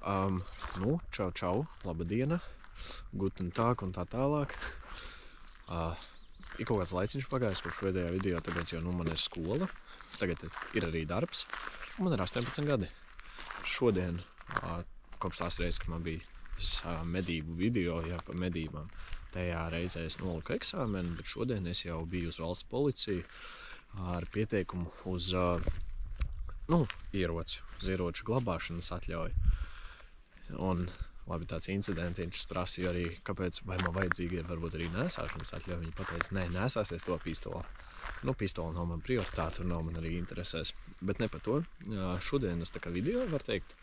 Čau, labadiena, guten tag un tā tālāk. Ir kaut kāds laiciņš pagājis kopš pēdējā video, tāpēc jau man ir skola. Tagad ir arī darbs. Man ir 18 gadi. Šodien, kopš tās reizes, ka man bija medību video, par medībām, tajā reizē es noliku eksāmenu, bet šodien es jau biju uz valsts policiju ar pieteikumu uz ieroču glabāšanas atļauju. Un labi, tāds incidentiņš prasīja arī, kāpēc, vai man vajadzīgi ir varbūt arī nēsāšanas atļauju. Viņi pateica, nē, nēsāsies to pistoli. Pistola nav man prioritāte un nav man arī interesēs. Bet ne par to. Šodienas tā kā video, var teikt,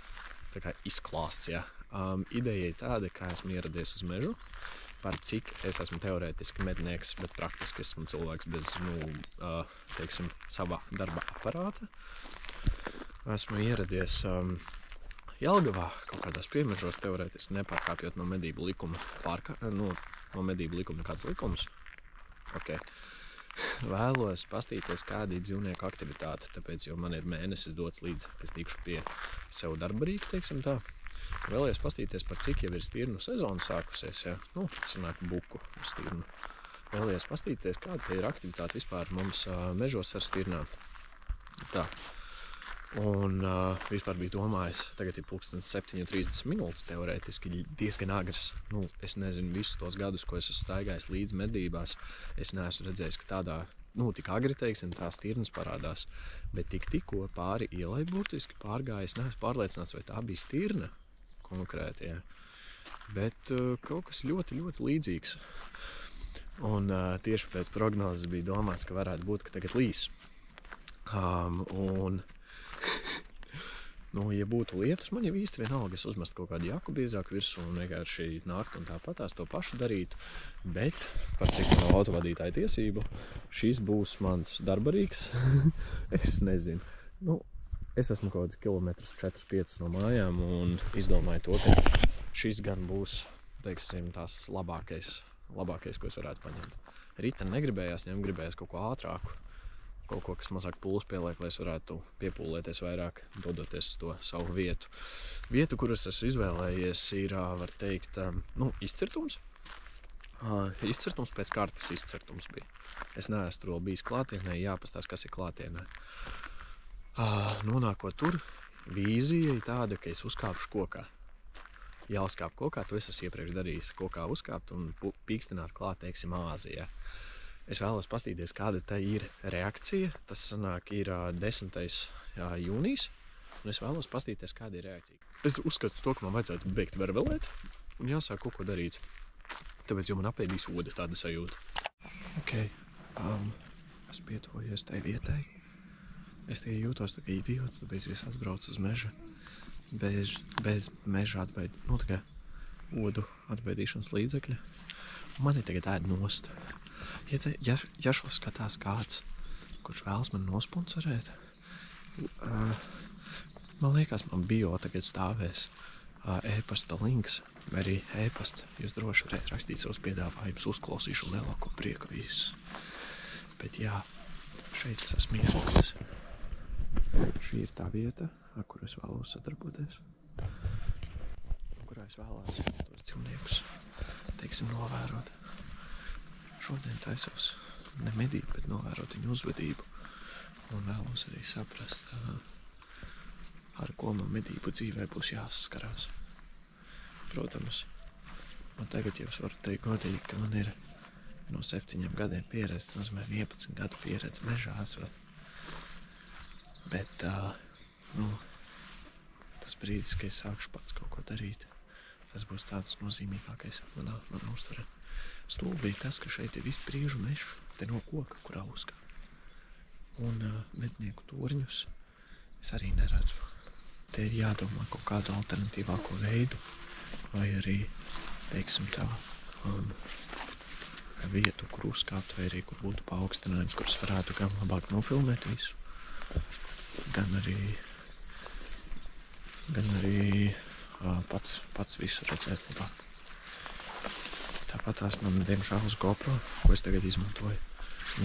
tā kā izklāsts, ja. Ideja ir tāda, kā esmu ieradies uz mežu, par cik es esmu teorētiski mednieks, bet praktiski esmu cilvēks bez, sava darba aparāta. Esmu ieradies Jelgavā, kaut kādās piemežos, teorētiski nepārkāpjot no medību likuma. No medību likuma kāds likums? Ok. Vēlos pastīties, kāda ir dzīvnieku aktivitāte, tāpēc, jo man ir mēnesis dots līdz, es tikšu pie sev darba rīka, teiksim tā. Vēlējos pastīties, par cik jau ir stirnu sezona sākusies, ja. Sanāk buku stirnu. Vēlējos pastīties, kāda ir aktivitāte vispār mums mežos ar stirnām. Tā. Un vispār bija domājis, tagad ir 7:30 minūtes teorētiski, diezgan agrs. Es nezinu visus tos gadus, ko es esmu staigājis līdz medībās. Es neesmu redzējis, ka tādā, tik agri, teiksim, tā stirnas parādās. Bet tikko pāri ielai burtiski pārgājis, neesmu pārliecināts, vai tā bija stirna konkrēti, ja. Bet kaut kas ļoti, ļoti līdzīgs. Un tieši pēc prognozes bija domāts, ka varētu būt, ka tagad līs. Ja būtu lietus, man jau īsti vienalga, es uzmestu kaut kādu jaku biezāku virsū un vienkārši nākt un tāpatās to pašu darītu. Bet, par cik man autovadītāja tiesību, šis būs mans darbarīgs. Es nezinu. Es esmu kaut kāds kilometrus 4-5 no mājām un izdomāju to, ka šis gan būs, teiksim, tās labākais, ko es varētu paņemt. Rīta negribējās ņemt, gribējās kaut ko ātrāku. Kaut ko, kas mazāk pūles pieliek, lai es varētu piepūlēties vairāk, dodoties uz to savu vietu. Vietu, kuras esmu izvēlējies, ir, var teikt, izcirtums. Izcirtums pēc kartes izcirtums bija. Es neesmu tur vēl bijis klātienē, jāpastās, kas ir klātienē. Nonākot tur, vīzija ir tāda, ka es uzkāpšu kokā. Jāuzkāp kokā, to es esmu iepriekš darījis. Kokā uzkāpt un pīkstināt klāt, teiksim, Āzijā. Es vēlos pastīties, kāda tā ir reakcija. Tas sanāk ir 10. jūnijas, un es vēlos pastīties, kāda ir reakcija. Es uzskatu to, ka man vajadzētu beigt vervelēt, un jāsāk kaut ko darīt. Tāpēc jau man apēdīs oda tāda sajūta. Ok, es pietuvojies tai vietai. Es tikai jūtos tā kā idiots, tāpēc es atbraucu uz meža. Bez meža odu atbaidīšanas līdzekļa. Man ir tagad ēd nost. Ja šo skatās kāds, kurš vēlas man nosponsorēt, man liekas, man bio tagad stāvēs e-pasta links, vai arī e-pasts. Jūs droši varētu rakstīt savus piedāvājumus, uzklausīšu lielāko prieku visus. Bet jā, šeit es esmu ieradies. Šī ir tā vieta, ar kuru es vēlos sadarboties, kurā es vēlos tos dzīvniekus, teiksim, novērot. Šodien taisos ne medīt, bet novērot viņu uzvedību. Un vēlos arī saprast, ar ko man medību dzīvē būs jāsaskarās. Protams, man tagad jau varu teikt godīgi, ka man ir no 7 gadiem pieredze, tas nozīmē 11 gadu pieredze mežā esot. Bet, tas brīdis, ka es sākšu pats kaut ko darīt, tas būs tāds nozīmīgākais manā uzturē. Stulbi ir tas, ka šeit ir viss briežu mežs, te no koka, kurā uzkāp. Un mednieku torņus es arī neredzu. Te ir jādomā kaut kādu alternatīvāko veidu, vai arī, teiksim tā, vietu, kur uzkāpt, vai arī, kur būtu paaugstinājums, kuras varētu gan labāk nofilmēt visu, gan arī pats visu redzēt labāk. Tāpat tās man, diemžēl, uz GoPro, ko es tagad izmantoju,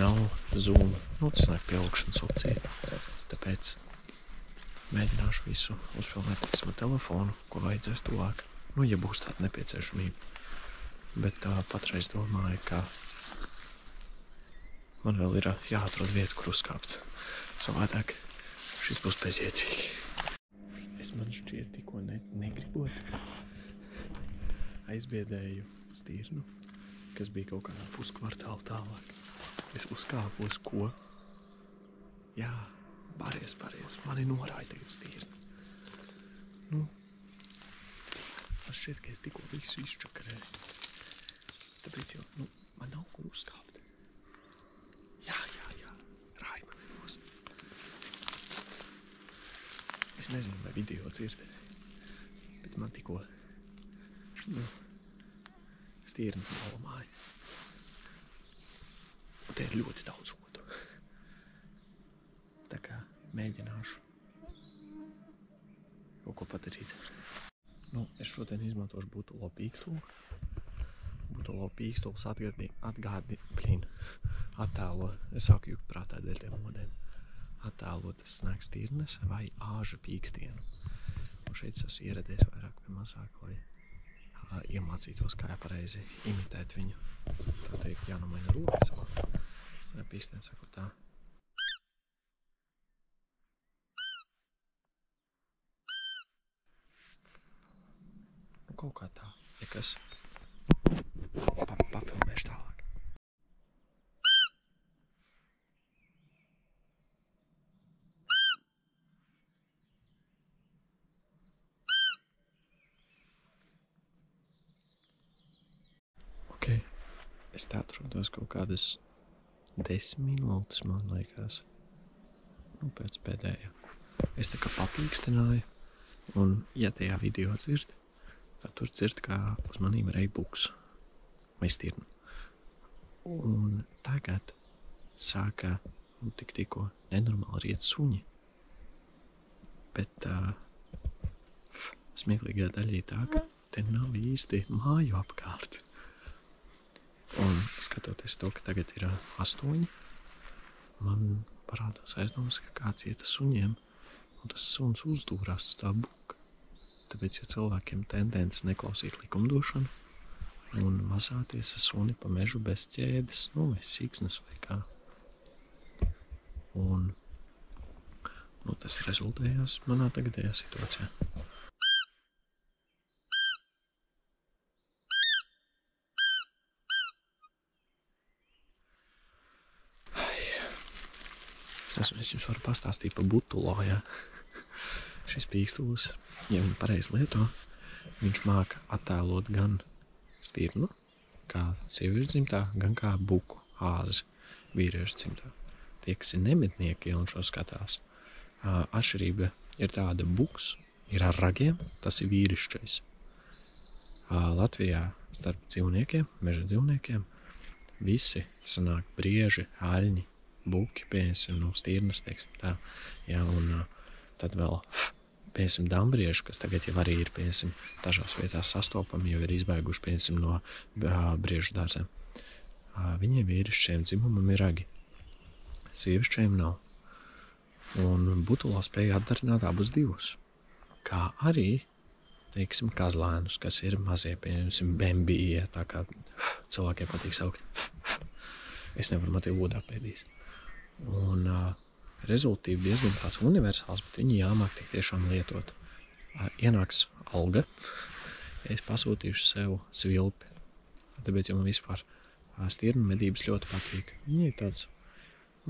nav zoom, tas nāk pieaugšanas opcija. Tāpēc Mēģināšu visu uzfilmēt ar telefonu, ko vajadzēs tuvāk. Nu, ja būs tāda nepieciešamība. Bet patreiz domāju, ka man vēl ir jāatrod vietu, kur uzkāpt. Savādāk šis būs bezjēdzīgi. Es man šķiet tikko negribot aizbiedēju stirnu, kas bija kaut kādā puskvartālu tālāk. Es uzkāpu uz ko? Jā, pareiz. Mani norāja tagad stirna. Nu, man šķiet, ka es tikko visu izčakarēju. Tāpēc jau, man nav kur uzkāpt. Jā, rāja mani nost. Es nezinu, vai video dzirdēju, bet man tikko, stirna nolamāja. Un te ir ļoti daudz odu. Tā kā mēģināšu kaut ko padarīt. Es šodien izmantošu butulo pīkstulu. Butulo pīkstuls attēlo, es sāku jukt prātā dēļ tiem modēm, attēlo tas nāk stirnes vai āža pīkstienu. Un šeit es esmu ieradies vairāk vai mazāk, lai iemācītos, kā pareizi imitēt viņu. Tā teikt, jānomaina rokas. Pīksteni sakot tā. Kaut kā tā, ja kas pafilmēšu tālāk. Ok, es tā atrodos kaut kādas 10 minūtes, man liekas. Pēc pēdējā. Es tā kā papīkstināju, un ja tajā video dzird, tad tur dzird, kā uz manīm rej buks vai stirna. Un tagad sāka tikko nenormāli riet suņi. Bet smieklīgā daļa ir tā, ka te nav īsti māju apkārt. Un skatoties to, ka tagad ir 8, man parādās aizdomas, ka kāds iet ar suņiem, un tas suns uzdūrās uz tā buka. Tāpēc, ja cilvēkiem tendence neklausīt likumdošanu un mazāties ar suni pa mežu bez ķēdes, vai siksnas vai kā. Un tas rezultējās manā tagadējā situācijā. Es jums varu pastāstīt par butulo, jā. Šis pīkstulis, ja viņu pareizi lieto, viņš māka attēlot gan stirnu, kā sieviešu dzimtā, gan kā buku, āzi, vīriešu dzimtā. Tie, kas ir nemitnieki un šo skatās, atšķirība ir tāda, buks ir ar ragiem, tas ir vīrišķais. Latvijā starp dzīvniekiem, meža dzīvniekiem, visi sanāk brieži, aļņi, buki, pieņemsim, stirnas, teiksim tā. Jā, un tad vēl, pieņemsim, dambrieži, kas tagad jau arī ir, pieņemsim, dažās vietās sastopami, jau ir izbaiguši, pieņemsim, no briežu dārzēm. Viņiem vīrišķiem dzimumam ir ragi. Sievišķiem nav. Un butulo spēja atdarināt abus divus. Kā arī, teiksim, kazlēnus, kas ir mazie, pieņemsim, bembija, tā kā cilvēkiem patīk saukt. Es nevaru matīt vodā pēdīs. Un rezultīvi diezgan tāds universāls, bet viņi jāmāk tik tiešām lietot. Ienāks alga, es pasūtīšu sev svilpi, tāpēc jau man vispār stirnu medības ļoti patīk. Viņi ir tāds,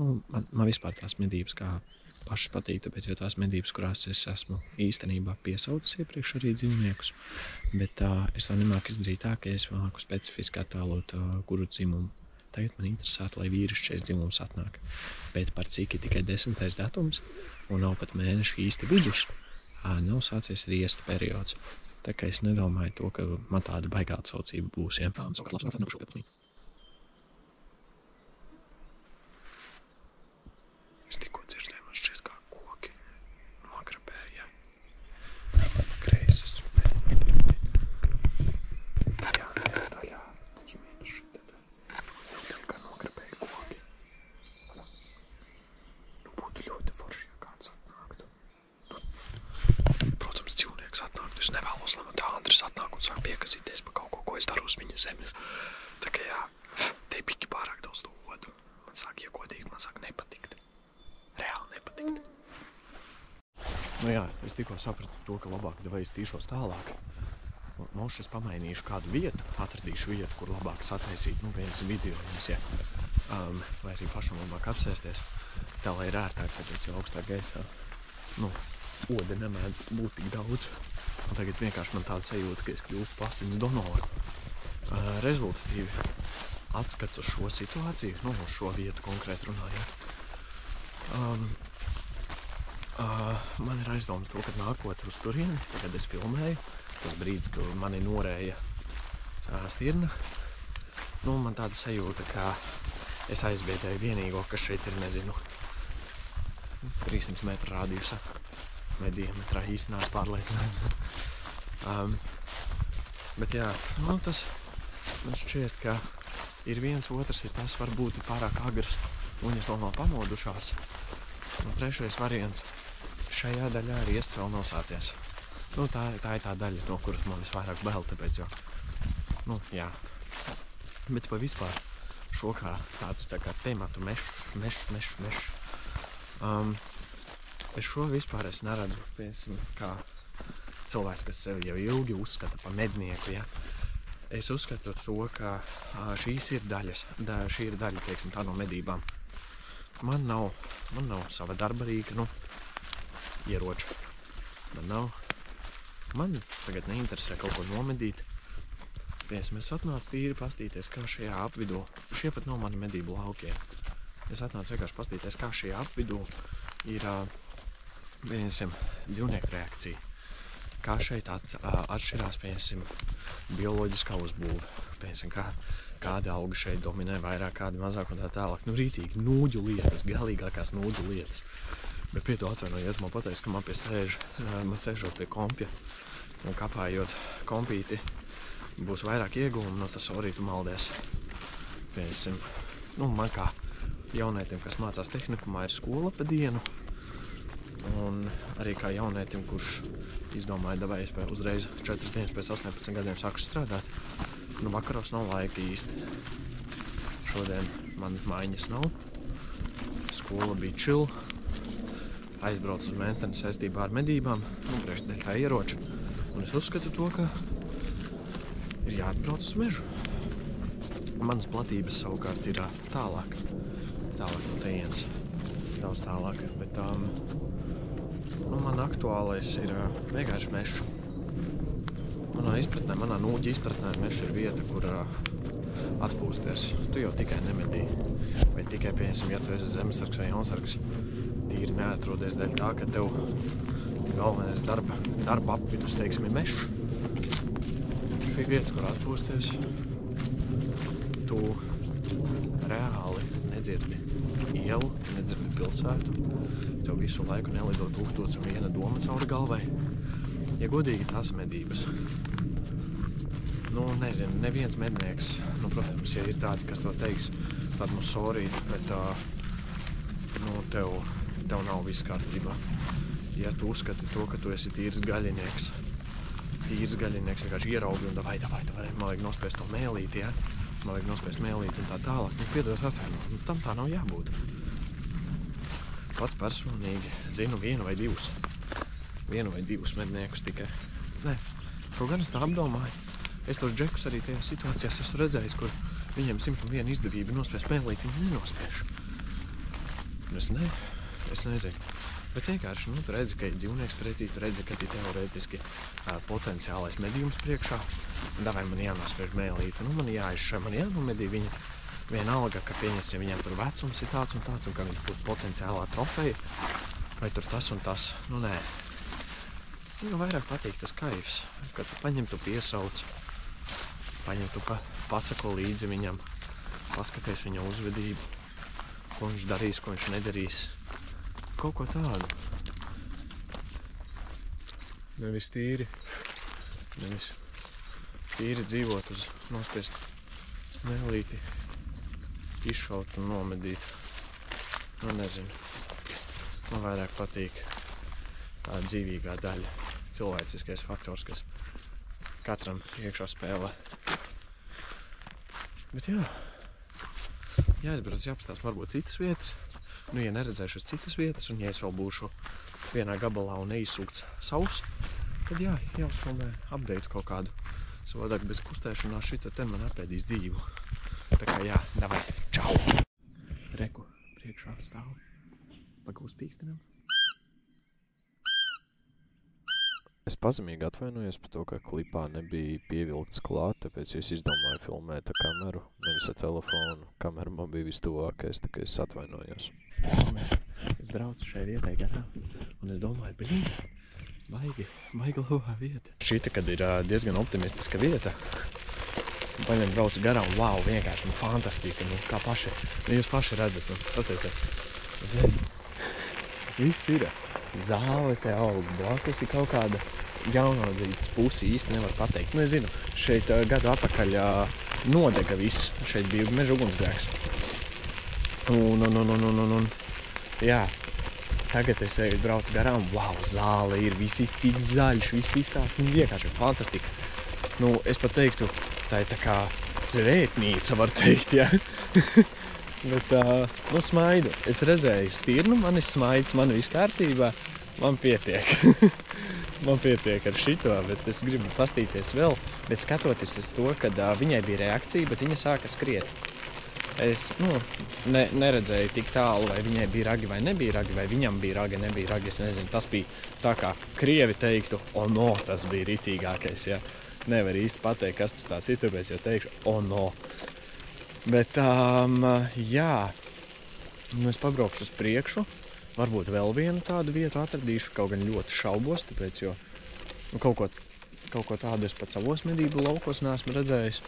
man vispār tās medības kā pašas patīk, tāpēc jau tās medības, kurās es esmu īstenībā piesaucis iepriekš arī dzīvniekus, bet es to nemāku izdarīt tā, ka es māku specifiski attēlot kuru dzimumu. Tagad man interesētu, lai vīrišķais dzimums atnāk. Bet par cik ir tikai 10. datums un nav pat mēneša īsti vidus, nav sācies riesta periods. Tā kā es nedomāju to, ka man tāda baigā atsaucība būs. Ja? Es tikko dzirdēju, man šķiet kā koki nokrapēja. Kreisas. Daļā. otrs atnāk un sāk piekasīties par kaut ko, ko es daru uz viņa zemes. Tā kā jā, te piki pārāk daudz to godu. Man sāk iekodīgi, man sāk nepatikt. Reāli nepatikt. Nu jā, es tikko sapratu to, ka labāk vai es tīšos tālāk. Mums es pamainīšu kādu vietu, atradīšu vietu, kur labāk sataisīt, viens video jums, ja. Vai arī pašam labāk apsēsties. Tā, lai ir ērtāk, tāpēc jau augstāk gaisā. Ode nemēdz būt tik daudz. Un tagad vienkārši man tāda sajūta, ka es kļūstu pasiņas donoru. Rezultatīvi atskats uz šo situāciju, uz šo vietu konkrēti runājot. Man ir aizdomas to, ka nākot uz turieni, kad es filmēju, tas brīdis, kad mani norēja stirna, man tāda sajūta, ka es aizbiedēju vienīgo, kas šeit ir, nezinu, 300 metru rādījusā vai diametrā, īsti neesmu pārliecināts. Bet jā, tas man šķiet, ka ir viens, otrs ir tas varbūt pārāk agrs, un viņas vēl nav pamodušās. Un trešais variants, šajā daļā arī iests vēl nav sācies. Tā ir tā daļa, no kuras man visvairāk bail, tāpēc jau, jā. Bet pa vispār šo kā tādu tā kā tematu mešu. Es šo vispār es neredzu, piemēram, kā cilvēks, kas sevi jau ilgi uzskata par mednieku, ja. Es uzskatu to, ka šī ir daļa, teiksim, tā no medībām. Man nav sava darba rīka, ieroča. Man tagad neinteresē kaut ko nomedīt. Piemēram, es atnācu tīri pastīties, kā šajā apvidū, šie pat nav mani medību laukiem. Es atnācu vienkārši pastīties, kā šajā apvidū ir, piemēram, dzīvnieku reakcija. Kā šeit atšķirās, piemēram, bioloģiskā uzbūve. Piemēram, kādi augi šeit dominē vairāk, kādi mazāk un tā tālāk. Rītīgi nūģu lietas, galīgākās nūģu lietas. Bet pieto atvainojiet, man pateiks, ka man sēžot pie kompja un kapājot kompīti, būs vairāk ieguvumi, tas arī tu maldies. Piemēram, man kā jaunietim, kas mācās tehnikumā, ir skola pa dienu. Un arī kā jaunietim, kurš izdomāja, davai es uzreiz 4 dienas pēc 18 gadiem sāku strādāt. Vakaros nav laika īsti. Šodien man mājiņas nav. Skola bija chill. Aizbraucu uz menteni saistībā ar medībām. Priekšdēļ tā ieroča. Un es uzskatu to, ka ir jāatbrauc uz mežu. Manas platības savukārt ir tālāk. Tālāk no tejienes. Daudz tālāk. Bet man aktuālais ir vienkārši mešs. Manā nūģa izpratnē mešs ir vieta, kur atpūsties. Tu jau tikai nemedī. Vai tikai, piemēram, ja tu esi zemesargs vai jaunsargs, tīri neatrodies dēļ tā, ka tev galvenais darba apvidus, teiksim, ir mešs. Šī vieta, kur atpūsties, tu reāli nedzirdi ielu, nedzirdi pilsētu. Tev visu laiku nelido 1001 doma cauri galvai. Ja godīgi, tās medības. Nezinu, neviens mednieks, protams, ja ir tādi, kas to teiks, tad sorry, bet tev nav viss kārtībā. Ja tu uzskati to, ka tu esi tīrs gaļinieks, vienkārši ieraugi un davai, man vajag nospēst to mēlīti, ja? Man vajag nospēst mēlīti un tā tālāk. Piedod atvaino, tam tā nav jābūt. Pats personīgi zinu vienu vai divus medniekus tikai. Nē, kaut gan es tā apdomāju. Es tos džekus arī tajās situācijās esmu redzējis, kur viņiem 101 izdevība nospēst mēlīt, viņi nenospēš. Es nezinu. Bet vienkārši, tu redzi, ka ir dzīvnieks pretī, tu redzi, ka ir teorētiski potenciālais medījums priekšā. Davai man jānospēž mēlīt, man jāizšķir, man jānomedī viņa. Vienalga, ka pieņemsim viņam tur vecums ir tāds un ka viņš būs potenciālā trofeja, vai tur tas un tas. Nē. Vairāk patīk tas kaifs, kad tu paņem, tu piesauc, tu pasako līdzi viņam, paskaties viņa uzvedību, ko viņš darīs, ko viņš nedarīs. Kaut ko tādu. Nevis tīri dzīvot uz nospiest mēlīti, izšaut un nomedīt. Nezinu. Man vairāk patīk tā dzīvīgā daļa, cilvēciskais faktors, kas katram iekšā spēlē. Bet jā, jāizbrauc, jāpastās varbūt citas vietas. Nu, ja neredzēšu citas vietas, un ja es vēl būšu vienā gabalā un neizsūkts savus, tad jā, jāuzfilmē update kaut kādu. Savādāk bez kustēšanās šita te man apēdīs dzīvu. Tā kā jā, davai, čau! Reku, priekšā stāv. Pagūs pīkstinam. Es pazemīgi atvainojos par to, ka klipā nebija pievilkts klāt, tāpēc es izdomāju filmēt ar kameru, nevis ar telefonu. Kamera man bija vistuvākais, tā kā es atvainojos. Es braucu šai vietai garā, un es domāju, baigi labā vieta. Šita, kad ir diezgan optimistiska vieta, paņem braucu garā un wow, vienkārši fantastika, kā paši. Jūs paši redzat, pasteicās. Viss ir. Zāle te aug, blakus ir kaut kāda jaunādzītas pusi, īsti nevar pateikt. Nu, es zinu, šeit gadu atpakaļ nodega viss. Šeit bija meža ugunsgrēks. Un, jā, tagad es braucu garām, wow, zāle ir, viss ir tik zaļš, viss izstāst, vienkārši fantastika. Nu, es pat teiktu, tā ir tā kā svētnīca, var teikt, jā. Bet, nu, smaidu. Es redzēju stirnu, man ir smaids, man viss kārtībā, man pietiek. Man pietiek ar šito, bet es gribu pastīties vēl. Bet skatoties uz to, kad viņai bija reakcija, bet viņa sāka skriet. Es, nu, neredzēju tik tālu, vai viņai bija ragi vai nebija ragi, vai viņam bija ragi, nebija ragi, es nezinu. Tas bija tā kā krievi teiktu, no, tas bija ritīgākais, jā. Nevar īsti pateikt, kas tas tāds ir, tāpēc jau teikšu, no. Bet, jā, nu es pabraukšu uz priekšu, varbūt vēl vienu tādu vietu atradīšu, kaut gan ļoti šaubos, tāpēc, jo nu, kaut ko tādu es pat savos medību laukos neesmu redzējis.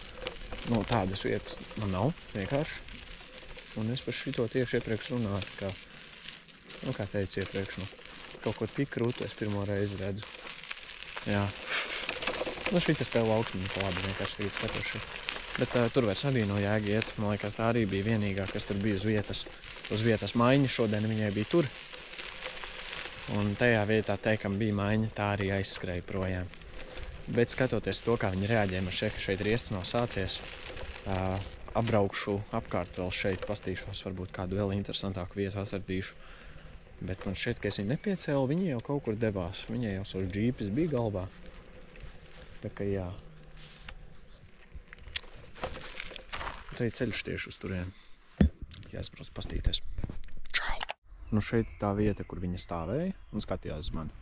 Nu, tādas vietas man nav, vienkārši. Un es par šito tieši iepriekš runāju, ka, nu, kā teicu iepriekš, nu, kaut ko tik krūtu es pirmo reizi redzu. Jā. Nu, šitas tev lauks man pa labi, vienkārši tagad skatos šeit. Bet tur vairs arī no jēga iet. Man liekas, tā arī bija vienīgā, kas tur bija uz vietas maiņa. Šodien viņai bija tur. Un tajā vietā, teikam, bija maiņa, tā arī aizskrēja projām. Bet skatoties to, kā viņi reaģē, man šeit riests nav sācies, apbraukšu apkārt vēl šeit, pastīšos, varbūt kādu vēl interesantāku vietu atradīšu. Bet man šķiet, ka es viņu nepiecēlu, viņi jau kaut kur devās. Viņai jau savs džīpis bija galvā. Tā kā jā. Tā ir ceļš tieši uz turieni. Jāsprauc pastīties. Čau! Nu šeit tā vieta, kur viņa stāvēja un skatījās uz mani.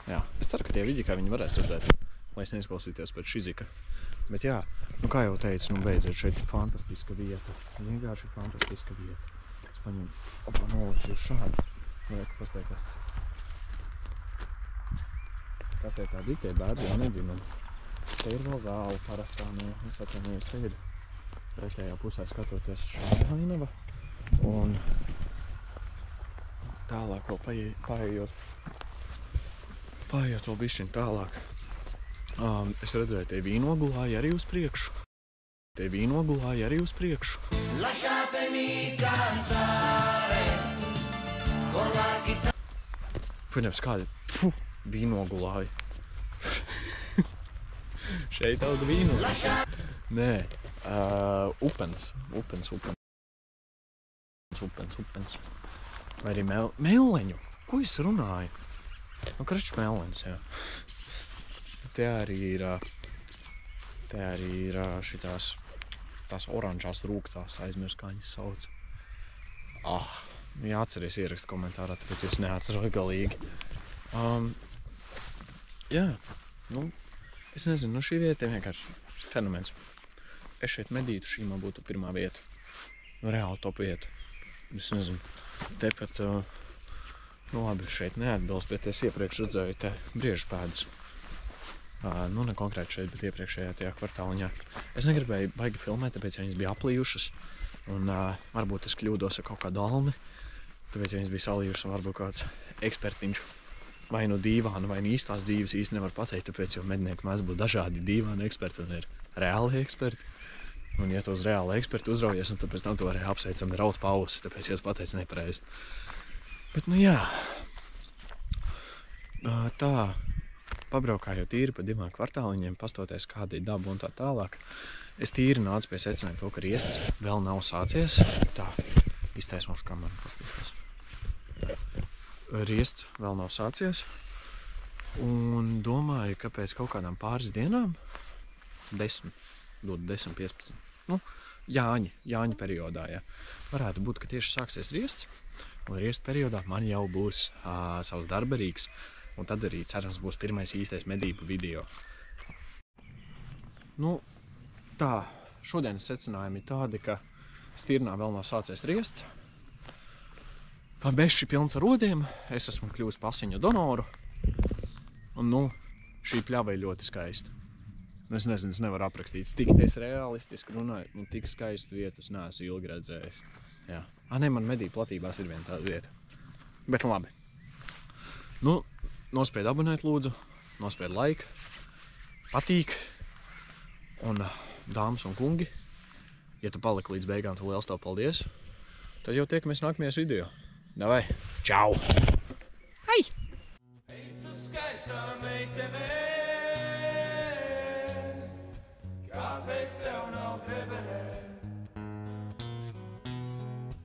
Jā, es ceru, ka tie vidi, kā viņi varēs redzēt, lai es neizklausīties pēc šizika. Bet jā, nu kā jau teicu, nu beidziet, šeit ir fantastiska vieta. Vienkārši fantastiska vieta. Es paņemšu, nolikšu uz šādu. Varētu pasteikāt. Kas te tādi tie bērdi jau nedzimumi. Te ir vēl zāle parastā, es atvainojos, te ir. Pretējā pusē skatoties šāda ainava un tālāk vēl paejot vēl bišķiņ tālāk. Es redzēju, te vīnogulāja arī uz priekšu. Protams, kādi vīnogulāja. Šeit auga vīnogulāja. Nē. Upens. Vai arī melleņu. Ko es runāju? Nu, kraču melleņus, jā. Te arī ir šitās tās oranžās rūktās, aizmirs, kā viņas sauc. Jāatceries ierakst komentārā, tāpēc es neatceros galīgi. Jā, nu, es nezinu, nu šī vieta ir vienkārši fenomens. Es šeit medītu, šī man būtu pirmā vieta. Nu, reāli top vieta. Es nezinu, te pat, nu labi, šeit neatbilst, bet es iepriekš redzēju te briežu pēdas. Nu, ne konkrēti šeit, bet iepriekšējā tajā kvartāliņā. Es negribēju baigi filmēt, tāpēc viņas bija aplījušas. Un varbūt es kļūdos ar kaut kādu almi. Tāpēc viņas bija salījušas un varbūt kāds ekspertiņš. Vai nu dīvāna, vai nu īstās dzīves īsti nevar pateikt, tāpēc, jo mednieku mēs būtu dažādi dīvāni eksperti un ir reāli eksperti. Un, ja tu uz reāli eksperti uzraujies, un tad pēc tam tu arī apsveicam raut pauses, tāpēc, ja tu pateici nepareizi. Bet, nu jā, tā, pabraukājot tīri pa 2 kvartāliņiem, pastoties kāda ir daba un tā tālāk, es tīri nācu pie secinājuma to, ka riests vēl nav sācies. Tā, iztaisnošu kameru, pastīšos. Riests vēl nav sācies. Un domāju, ka pēc kaut kādām pāris dienām, 10, 15, nu, Jāņa periodā, ja, varētu būt, ka tieši sāksies riests. Un riesta periodā man jau būs savs darbarīgs, un tad arī, cerams, būs pirmais īstais medību video. Nu, tā, šodienas secinājumi ir tādi, ka Stirnā vēl nav sācies riests. Bešs ir pilns ar odiem, es esmu kļuvis par asiņu donoru. Un, nu, šī pļava ir ļoti skaista. Es nezinu, es nevaru aprakstīt. Tik es realistiski runāju, nu, tik skaistu vietu es neesmu ilgi redzējis. Jā. Ne, man medību platībās ir viena tāda vieta. Bet labi. Nu, nospied abonēt lūdzu, nospied like, patīk. Un, dāmas un kungi, ja tu paliki līdz beigām, tu liels tev paldies. Tad jau tiekamies nākamajās video. Davai, čau! Hei! Ei tu skaistā meitene, kāpēc tev nav grebenē?